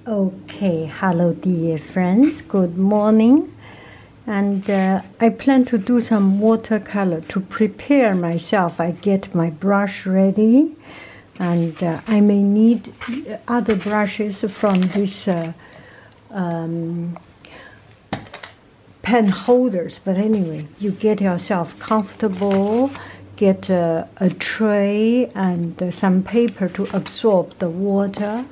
Okay, hello dear friends, good morning. And I plan to do some watercolor. To prepare myself, I get my brush ready, and I may need other brushes from this pen holders, but anyway, you get yourself comfortable, get a tray and some paper to absorb the water.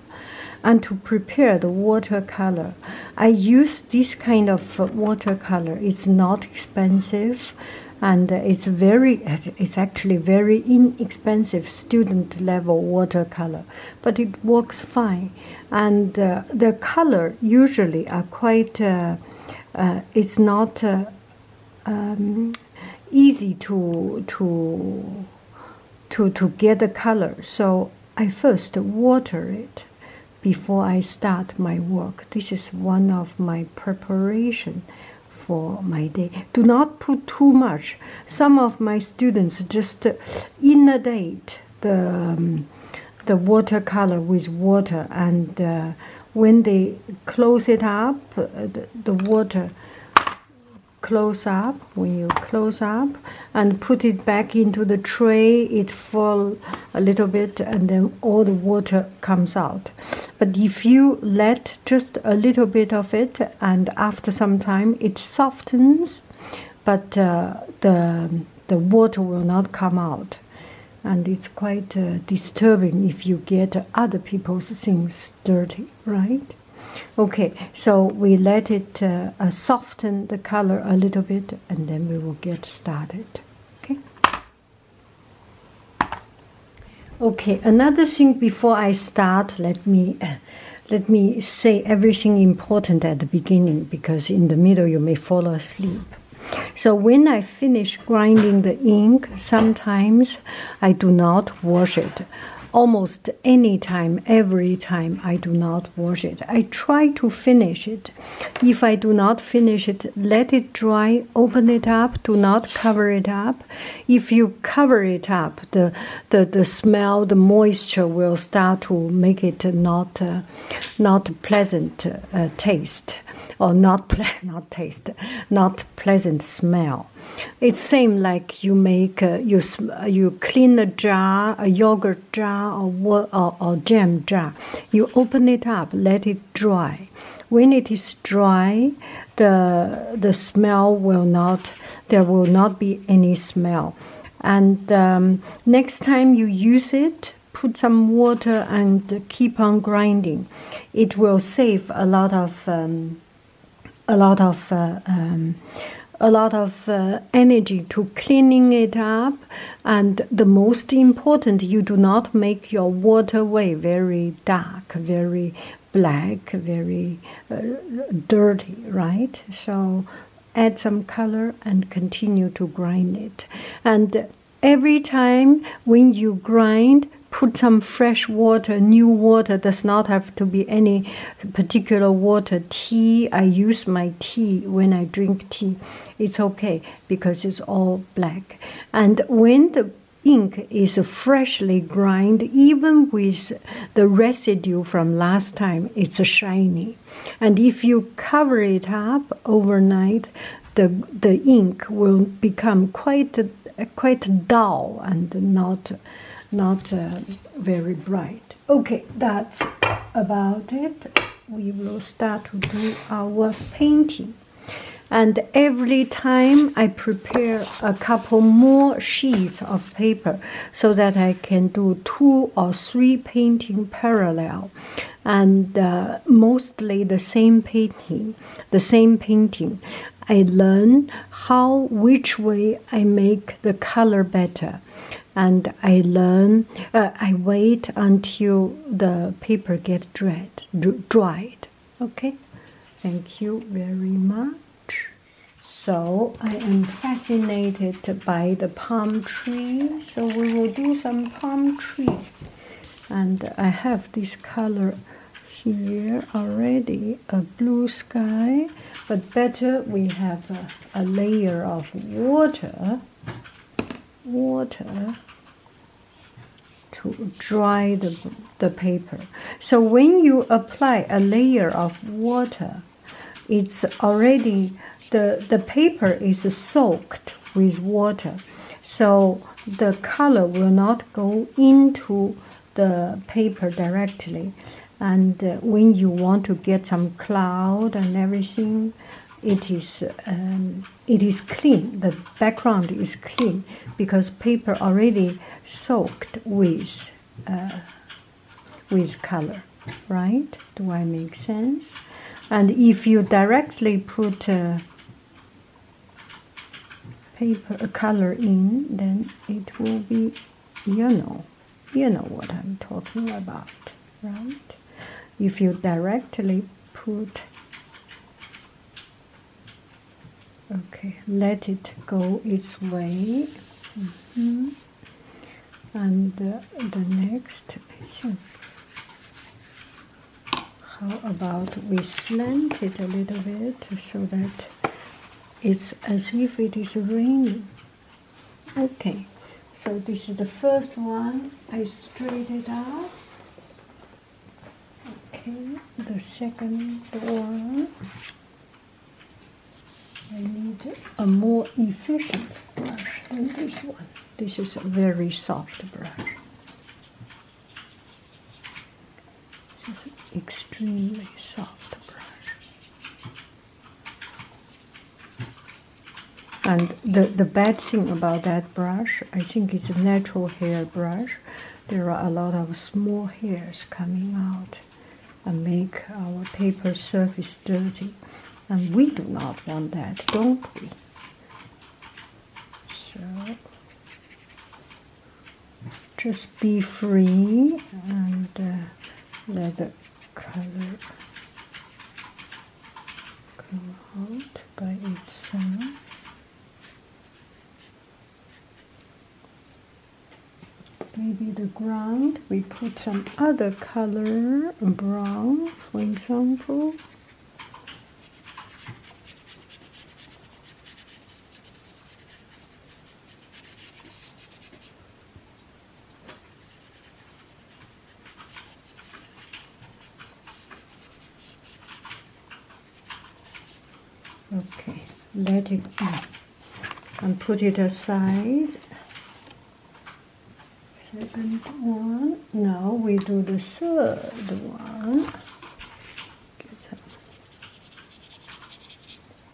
And to prepare the watercolor, I use this kind of watercolor. It's not expensive, and it's actually very inexpensive student level watercolor, but it works fine. And the color usually are quite. It's not easy to get the color. So I first water it before I start my work. This is one of my preparation for my day. Do not put too much. Some of my students just inundate the watercolor with water, and when they close it up, the water close up. When you close up and put it back into the tray, it falls a little bit and then all the water comes out. But if you let just a little bit of it, and after some time it softens, but the water will not come out, and it's quite disturbing if you get other people's things dirty, right? Okay, so we let it soften the color a little bit, and then we will get started. Okay. Okay, another thing before I start, let me say everything important at the beginning, because in the middle you may fall asleep. So when I finish grinding the ink, sometimes I do not wash it. Almost any time, every time, I do not wash it. I try to finish it. If I do not finish it, let it dry, open it up, do not cover it up. If you cover it up, the smell, the moisture will start to make it not pleasant taste. Or not pleasant smell. It's same like you make you clean a jar, a yogurt jar or jam jar. You open it up, let it dry. When it is dry, the smell will not. There will not be any smell. And next time you use it, put some water and keep on grinding. It will save a lot of energy to cleaning it up. And the most important, you do not make your waterway very dark, very black, very dirty, right? So add some color and continue to grind it. And every time when you grind, put some fresh water, new water. Does not have to be any particular water. Tea, I use my tea when I drink tea. It's okay because it's all black. And when the ink is freshly grind, even with the residue from last time, it's shiny. And if you cover it up overnight, the ink will become quite dull and not very bright. Okay, that's about it. We will start to do our painting. And every time I prepare a couple more sheets of paper so that I can do 2 or 3 painting parallel. And mostly the same painting. I learn which way I make the color better. And I wait until the paper gets dried. Okay? Thank you very much. So I am fascinated by the palm tree. So we will do some palm tree. And I have this color here already, a blue sky. But better we have a layer of water to to dry the paper. So when you apply a layer of water, it's already, the paper is soaked with water. So the color will not go into the paper directly. And when you want to get some cloud and everything, it is clean. The background is clean because paper already soaked with color, right? Do I make sense? And if you directly put paper color in, then it will be, you know what I'm talking about, right? If you directly put, okay, let it go its way. And the next, I think, how about we slant it a little bit so that it's as if it is raining. Okay, so this is the first one. I straight it out. Okay, the second one. I need a more efficient brush than this one. This is a very soft brush. This is an extremely soft brush. And the bad thing about that brush, I think it's a natural hair brush. There are a lot of small hairs coming out and make our paper surface dirty. And we do not want that, don't we? So just be free and let the color come out by itself. Maybe the ground, we put some other color, brown, for example. Okay, let it go and put it aside. Second one. Now we do the third one.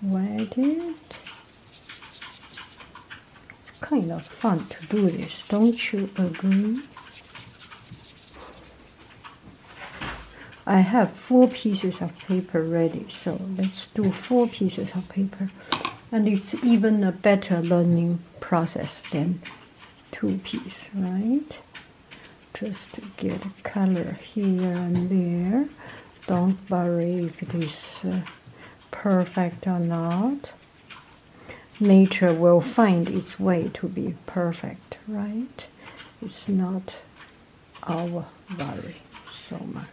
Wet it. It's kind of fun to do this, don't you agree? I have 4 pieces of paper ready, so let's do 4 pieces of paper. And it's even a better learning process than 2 pieces, right? Just to get a color here and there. Don't worry if it is perfect or not. Nature will find its way to be perfect, right? It's not our worry so much.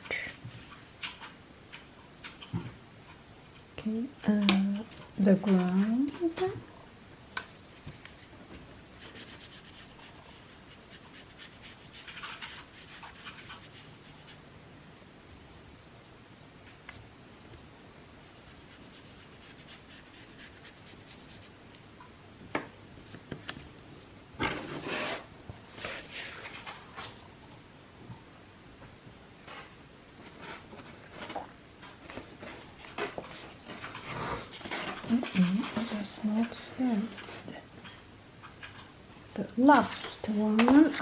Okay, the ground. That's not stamped. The last one.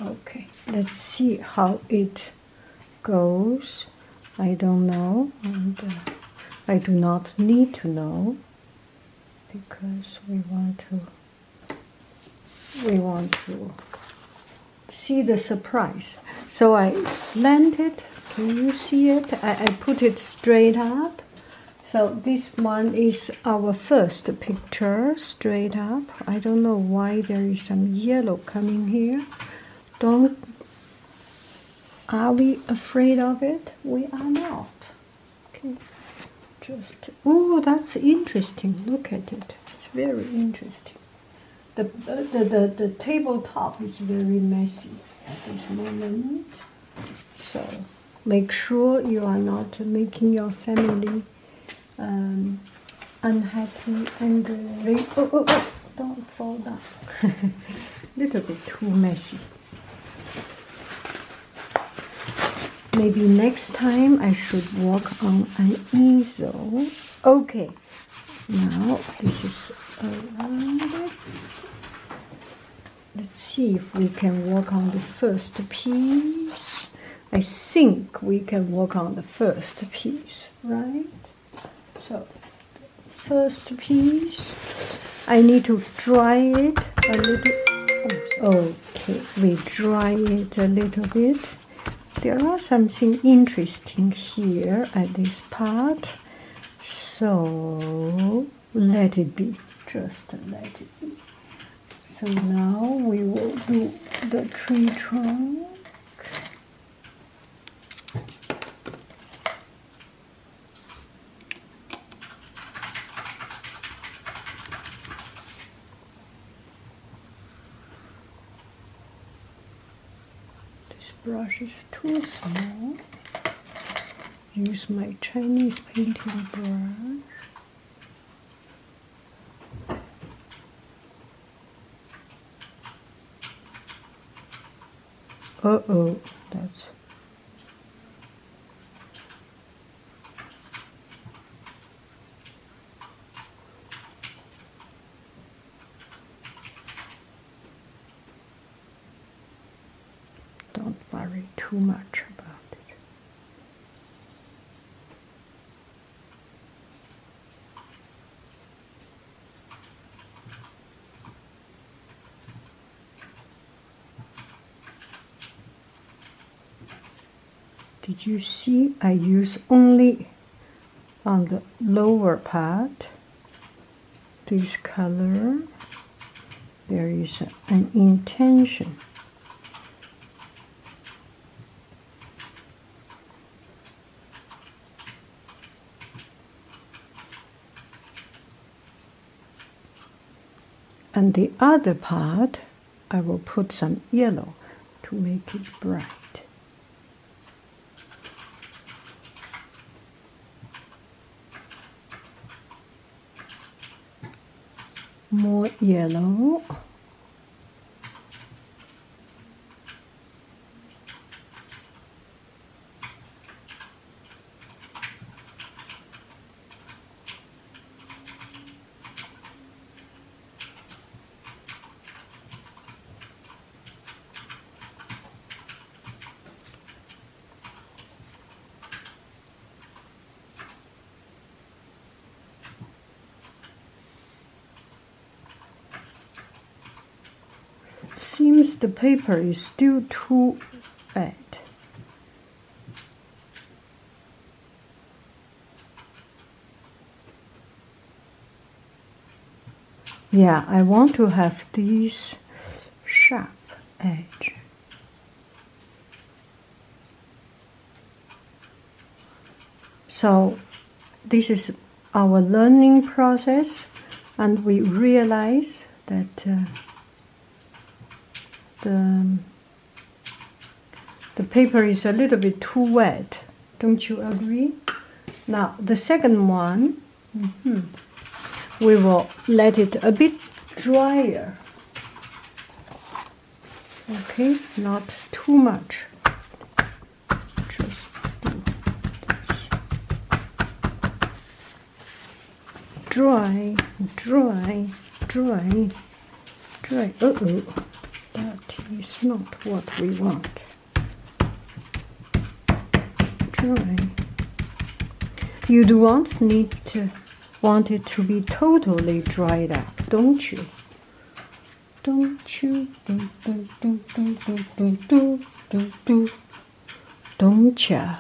Okay, let's see how it goes. I don't know, and I do not need to know because we want to we want to see the surprise. So I slant it. Can you see it? I put it straight up. So this one is our first picture, straight up. I don't know why there is some yellow coming here. Are we afraid of it? We are not. Okay, oh, that's interesting. Look at it. It's very interesting. The tabletop is very messy at this moment. So make sure you are not making your family unhappy and don't fall down. Little bit too messy. Maybe next time I should work on an easel. Okay, now this is around it. Let's see if we can work on the first piece. I think we can work on the first piece, right? So, first piece, I need to dry it a little. Okay, we dry it a little bit. There are something interesting here at this part, so let it be, just let it be. So now we will do the tree trunk. Brush is too small. Use my Chinese painting brush. That's don't worry too much about it. Did you see I use only on the lower part this color? There is an intention. And the other part, I will put some yellow to make it bright. More yellow. Seems the paper is still too wet. Yeah, I want to have this sharp edge. So this is our learning process, and we realize that the paper is a little bit too wet. Don't you agree? Now the second one, we will let it a bit drier. Okay, not too much. Just do this. Dry, dry, dry, dry. That is not what we want. Dry. You do not need to want it to be totally dried up, don't you? Don't you do do do do do do do do do. Don't ya?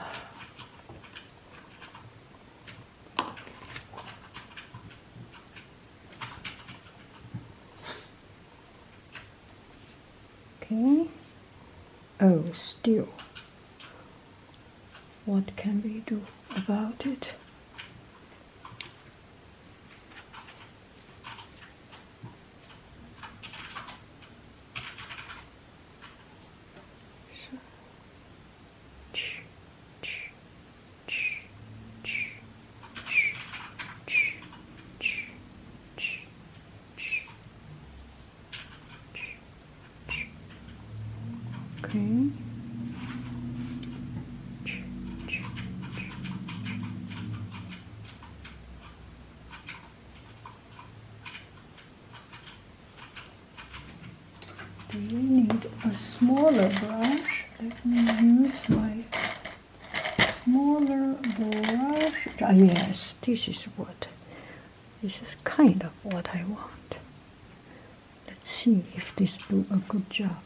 Okay. Oh, still. What can we do about it? Okay. Do you need a smaller brush? Let me use my smaller brush. Ah, yes, this is kind of what I want. Let's see if this do a good job.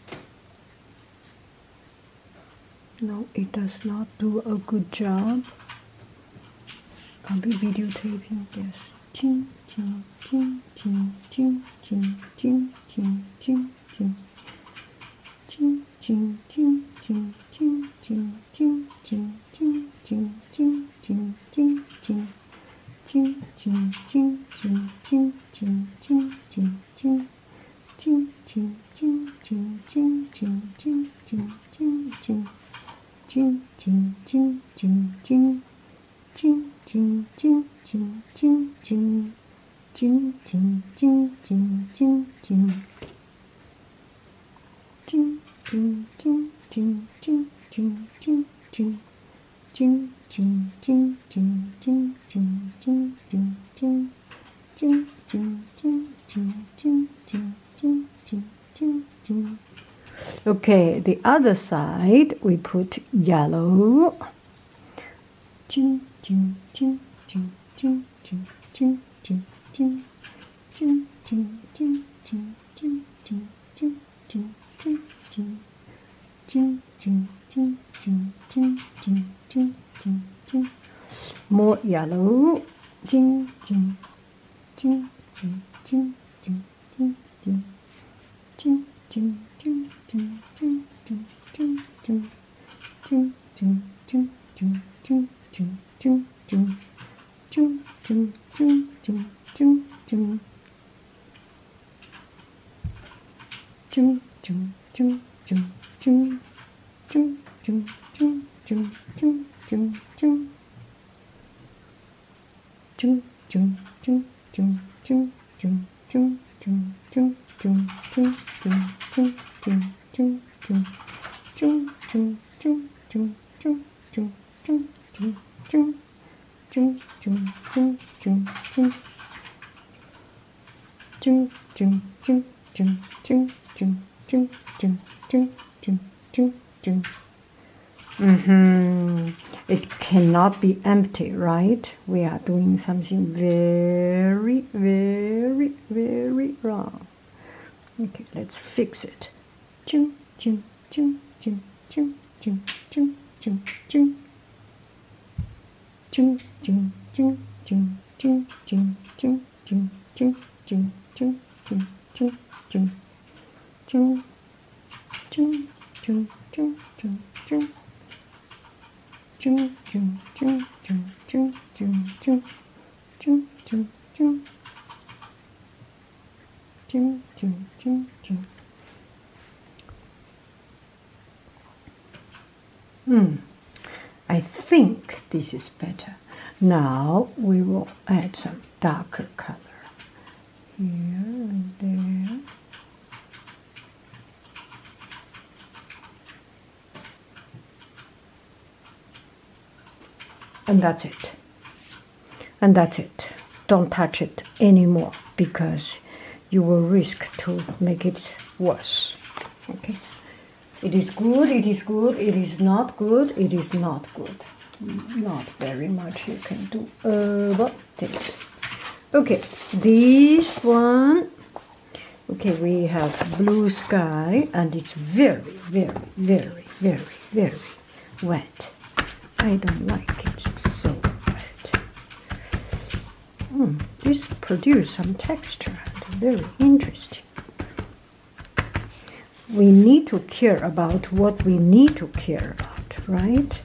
No, it does not do a good job. I'll be videotaping, yes. Ching, ching, ching, ching, ching, ching, ching, ching, ching, ching. Ching, ching, ching, ching, ching, ching, ching, ching, ching, ching, ching, ching, ching, ching. Ching, ching, ching, ching, ching, ching, ching, ching, ching. Ching, ching, ching, ching, ching, ching, ching, ching, ching, ching. Ching, ching, ching, ching, ching. Ching, ching, ching, ching, ching, ching. Ching, ching, ching, ching, ching, ching. Ching, ching, ching, ching, ching, ching, ching, ching. Ching, ching, ching, ching, ching, ching, ching, ching, ching. Ching, ching, ching, ching, ching, ching, ching, ching, ching, ching. Okay, the other side we put yellow. Ching, ching, ching, ching, ching, ching, ching, ching, ching. Ching, ching, ching, ching, ching, ching, ching, ching, ching, ching. Ching, ching, ching, ching, ching, ching, ching, ching, ching. More yellow. Ching, ching, ching, ching, ching, ching, ching, ching. Ching, ching, ching, ching, ching, ching, ching, ching. Ching, ching, ching, ching, ching, ching, ching, ching. Ching, ching, ching, ching, ching, ching. Ching, ching, ching, ching, ching. Ching, ching, ching, ching, ching, ching, ching. Ching, ching, ching, ching, ching, ching, ching, ching, ching, ching, ching, ching, ching, ching, ching, ching. Ching, ching, ching, ching, ching, ching, ching, ching, ching. Ching, ching, ching, ching, ching. Ching, ching, ching, ching, ching, ching, ching, ching, ching, ching, ching, ching. It cannot be empty, right? We are doing something very, very, very wrong. Okay, let's fix it. Ching, ching, ching, ching, ching, ching, ching, ching, ching. Ching, ching, ching, ching, ching, ching, ching, ching, ching, ching, ching, ching, ching, ching. Ching, ching, ching, ching, ching, ching. Ching, ching, ching, ching, ching, ching, ching. Ching, ching, ching. Ching, ching, ching, ching. I think this is better. Now we will add some darker color here and there. And that's it. And that's it. Don't touch it anymore because you will risk to make it worse. Okay. It is good, it is good, it is not good, it is not good. Not very much you can do about this. Okay, this one Okay, we have blue sky, and it's very, very, very, very, very wet. I don't like it, it's so wet. This produces some texture, and very interesting. We need to care about what we need to care about, right?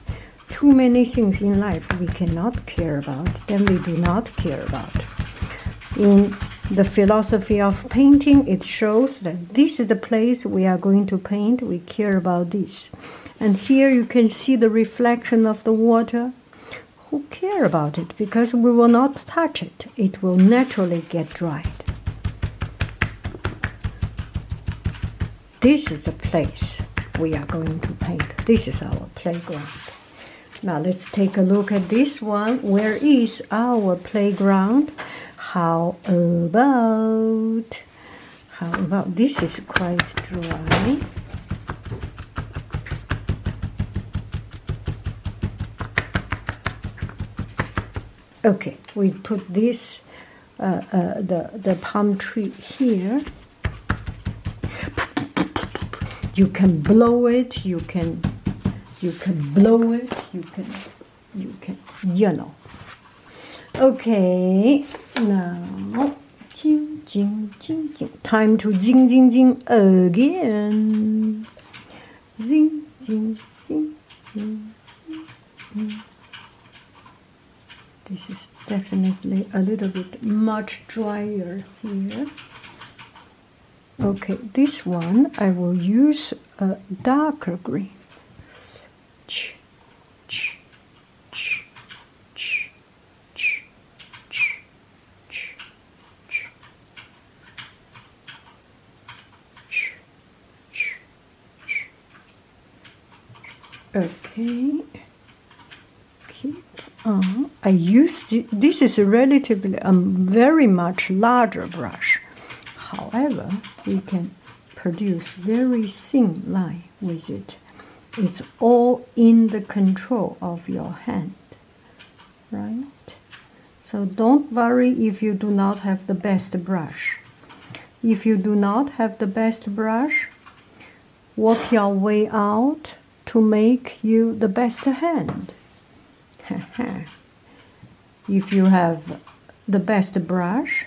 Too many things in life we cannot care about, then we do not care about. In the philosophy of painting, it shows that this is the place we are going to paint, we care about this. And here you can see the reflection of the water. Who care about it? Because we will not touch it. It will naturally get dried. This is the place we are going to paint. This is our playground. Now let's take a look at this one. Where is our playground? How about this is quite dry. Okay, we put this the palm tree here. You can blow it, you can blow it, you can, you know. Okay, now, jing, jing, jing, jing. Time to jing, jing, jing again. Zing, zing, zing, zing, zing. This is definitely a little bit much drier here. Okay, this one I will use a darker green. Ch, ch, ch, ch, ch, ch, ch, ch, ch, ch, ch. Okay. Keep on. I used this is a relatively very much larger brush. However, we can produce very thin line with it. It's all in the control of your hand, right? So don't worry if you do not have the best brush. If you do not have the best brush, work your way out to make you the best hand. If you have the best brush,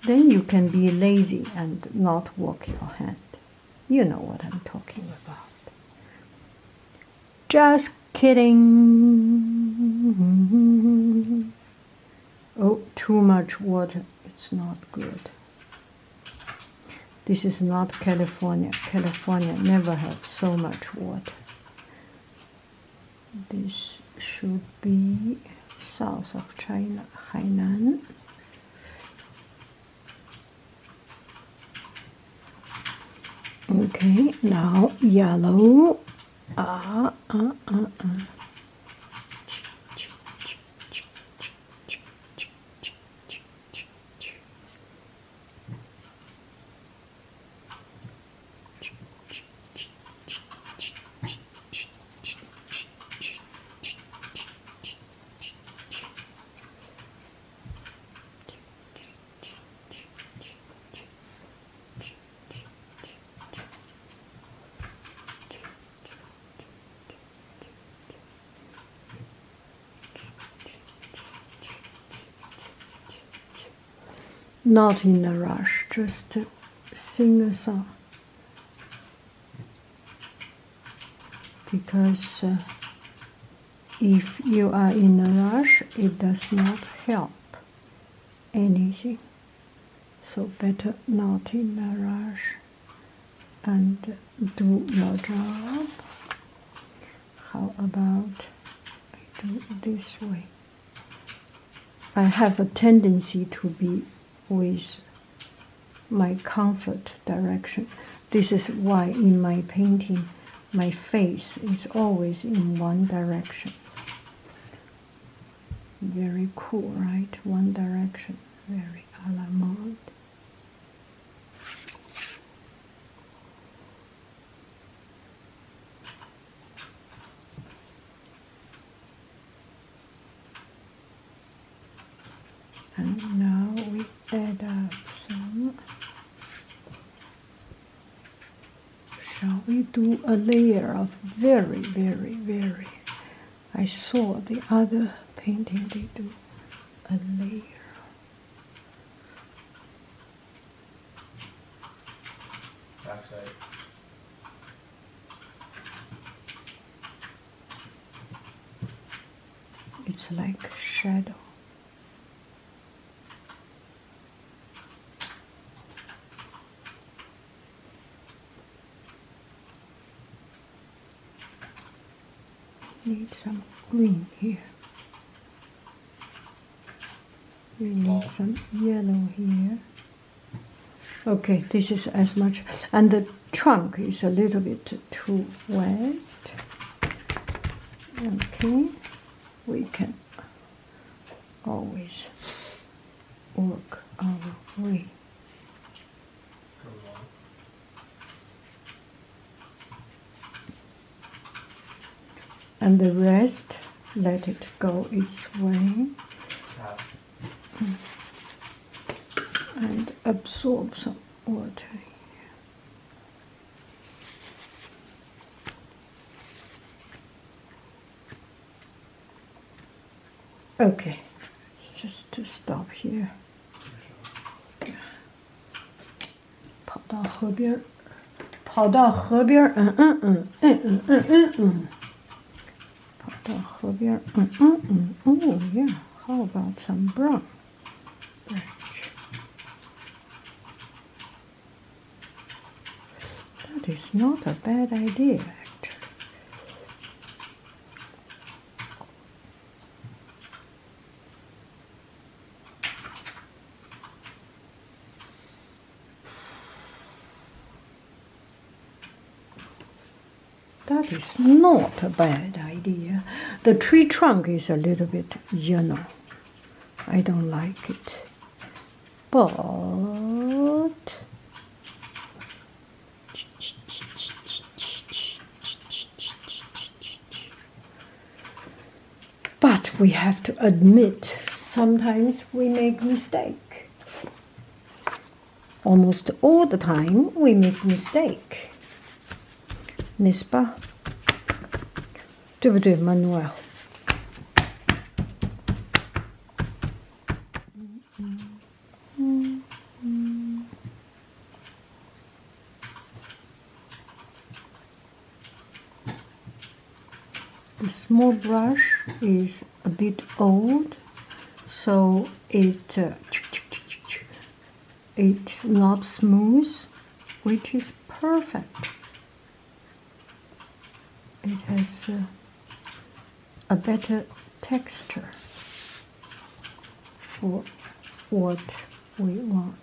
then you can be lazy and not work your hand. You know what I'm talking about. Just kidding. Oh, too much water. It's not good. This is not California. California never had so much water. This should be south of China, Hainan. Okay, now yellow. Not in a rush, just sing a song. Because if you are in a rush, it does not help anything. So better not in a rush and do your job. How about I do it this way? I have a tendency to be with my comfort direction. This is why in my painting my face is always in one direction. Very cool, right? One direction, very a la mode. And now we add up some do a layer of very. I saw the other painting, they do a layer. Backside. It's like shadow. Need some green here. We need some yellow here. Okay, this is as much. And the trunk is a little bit too wet. Okay, we can always work our way. And the rest, let it go its way. And absorb some water here. Okay, just to stop here. 跑到河边，跑到河边，跑到河边，Oh yeah, how about some brown? That is not a bad idea, actually. That is not a bad idea. The tree trunk is a little bit yellow. I don't like it. But we have to admit, sometimes we make mistake. Almost all the time we make mistake. n'est-ce pas? 对不对 Manuel? The small brush is a bit old, so it's not smooth, which is perfect. It has a better texture for what we want.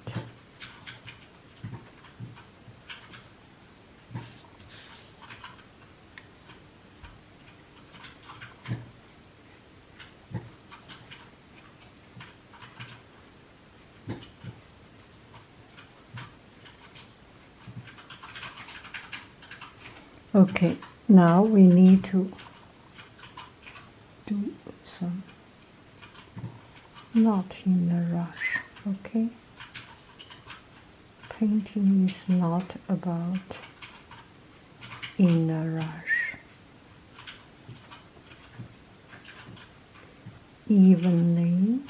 Okay, now we need to do some, not in a rush, okay? Painting is not about in a rush. Evenly,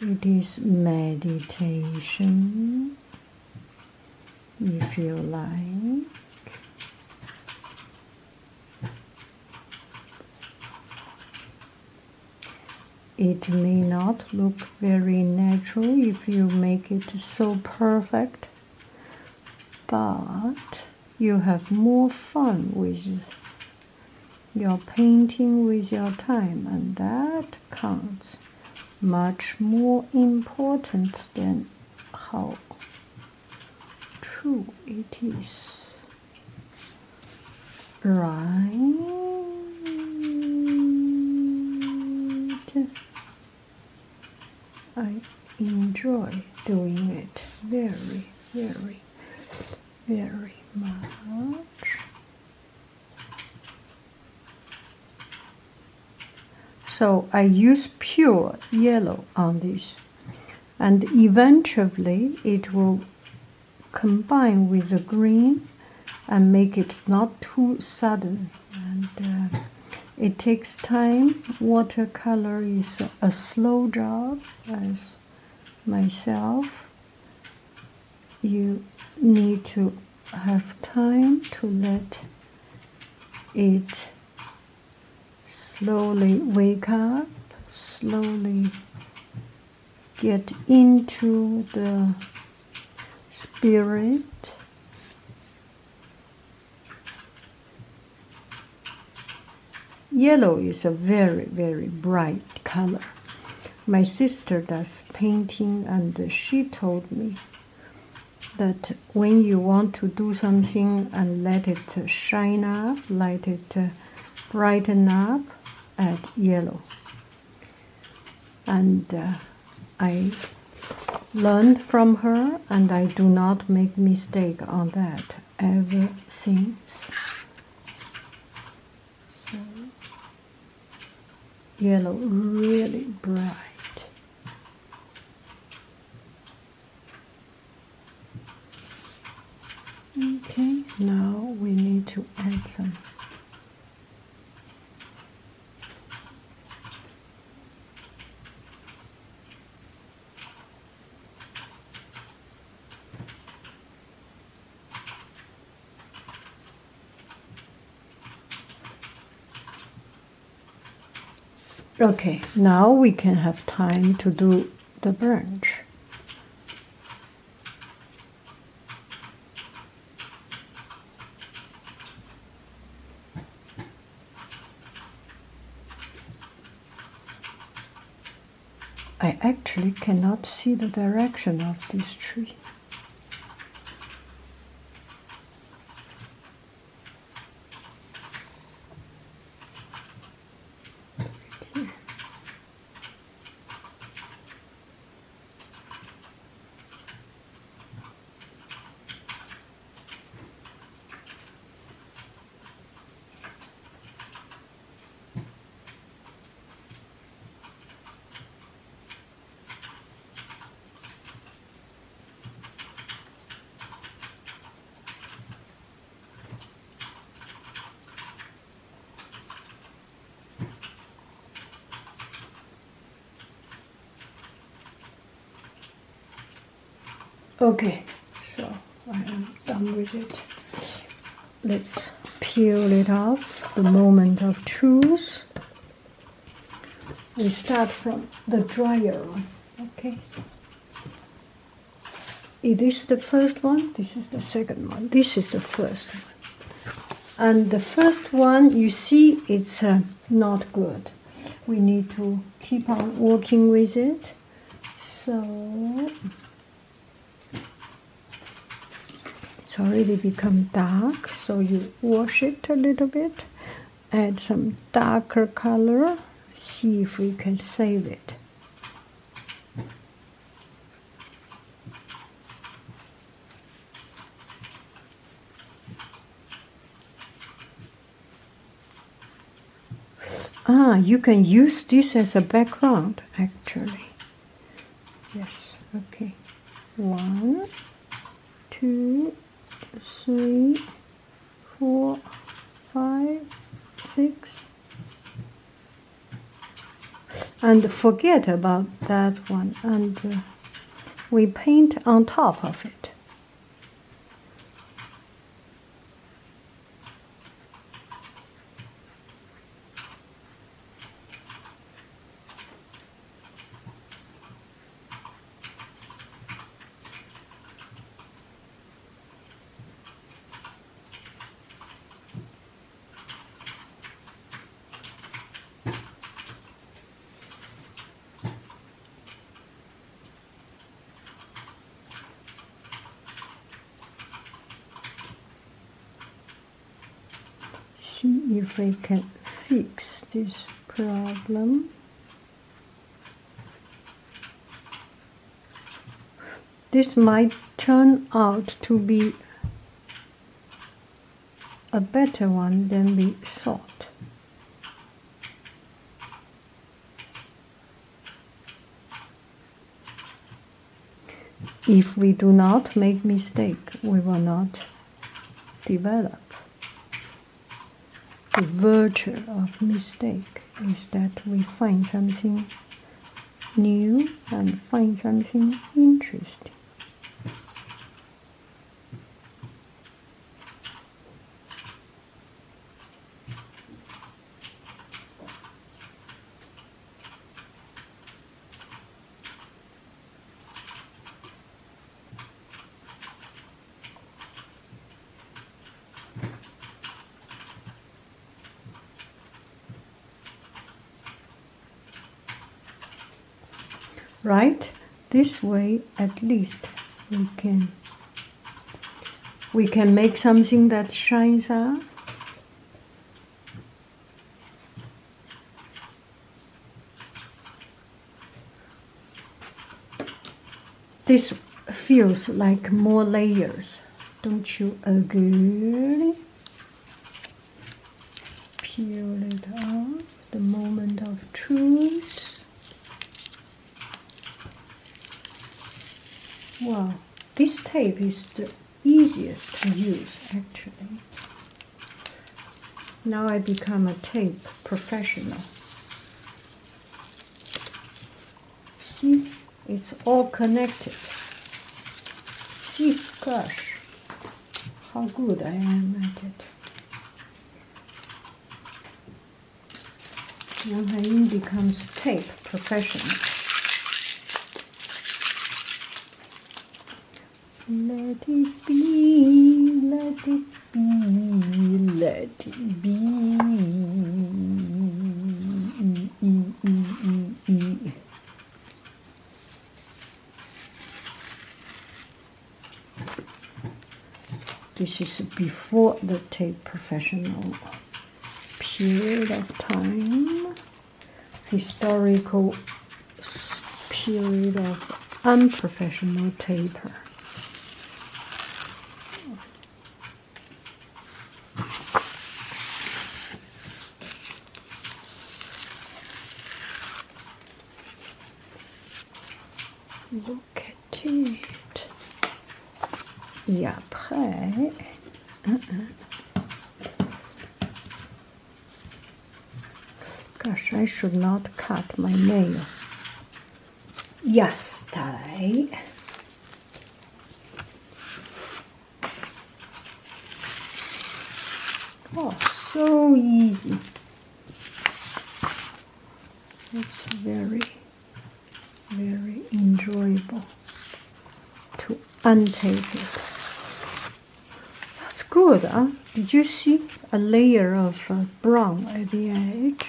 it is meditation, if you like. It may not look very natural if you make it so perfect, but you have more fun with your painting with your time, and that counts. Much more important than how true it is. Right? I enjoy doing it very, very, very much. So I use pure yellow on this, and eventually it will combine with the green and make it not too sudden. And it takes time. Watercolor is a slow job, as myself. You need to have time to let it slowly wake up, slowly get into the spirit. Yellow is a very, very bright color. My sister does painting, and she told me that when you want to do something and let it shine up, let it brighten up, add yellow. And I learned from her, and I do not make mistake on that ever since. So, yellow really bright. Okay, now we need to add some Okay, now we can have time to do the branch. I actually cannot see the direction of this tree. Okay, so I am done with it. Let's peel it off. The moment of truth. We start from the drier one. Okay. It is the first one. This is the second one. This is the first one. And the first one, you see, it's not good. We need to keep on working with it. So it's already become dark, so you wash it a little bit, add some darker color, see if we can save it. You can use this as a background, actually. Yes, okay. 1, 2, 3, 4, 5, 6. And forget about that one, and we paint on top of it. See if we can fix this problem. This might turn out to be a better one than we thought. If we do not make mistake, we will not develop. The virtue of mistake is that we find something new and find something interesting. Right? This way at least we can make something that shines up. This feels like more layers, don't you agree? Peel it off, the moment of truth. Wow, this tape is the easiest to use actually. Now I become a tape professional. See, it's all connected. See, gosh, how good I am at it. Yang Haiying becomes tape professional. Let it be, let it be, let it be. This is before the tape professional period of time, historical period of unprofessional taper. Look at it. Et après, gosh, I should not cut my nail yesterday. Oh, so easy. It's very, very enjoyable to untape it. That's good, huh? Did you see a layer of brown at the edge?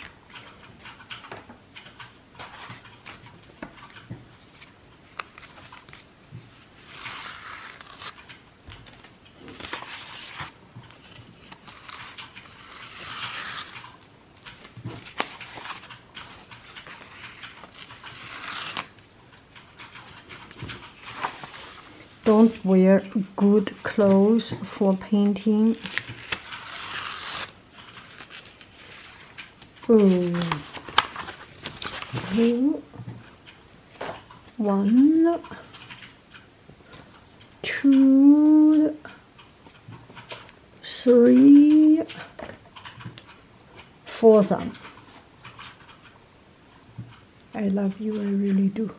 Don't wear good clothes for painting. Oh. 1, 2, 3, 4 some. I love you, I really do.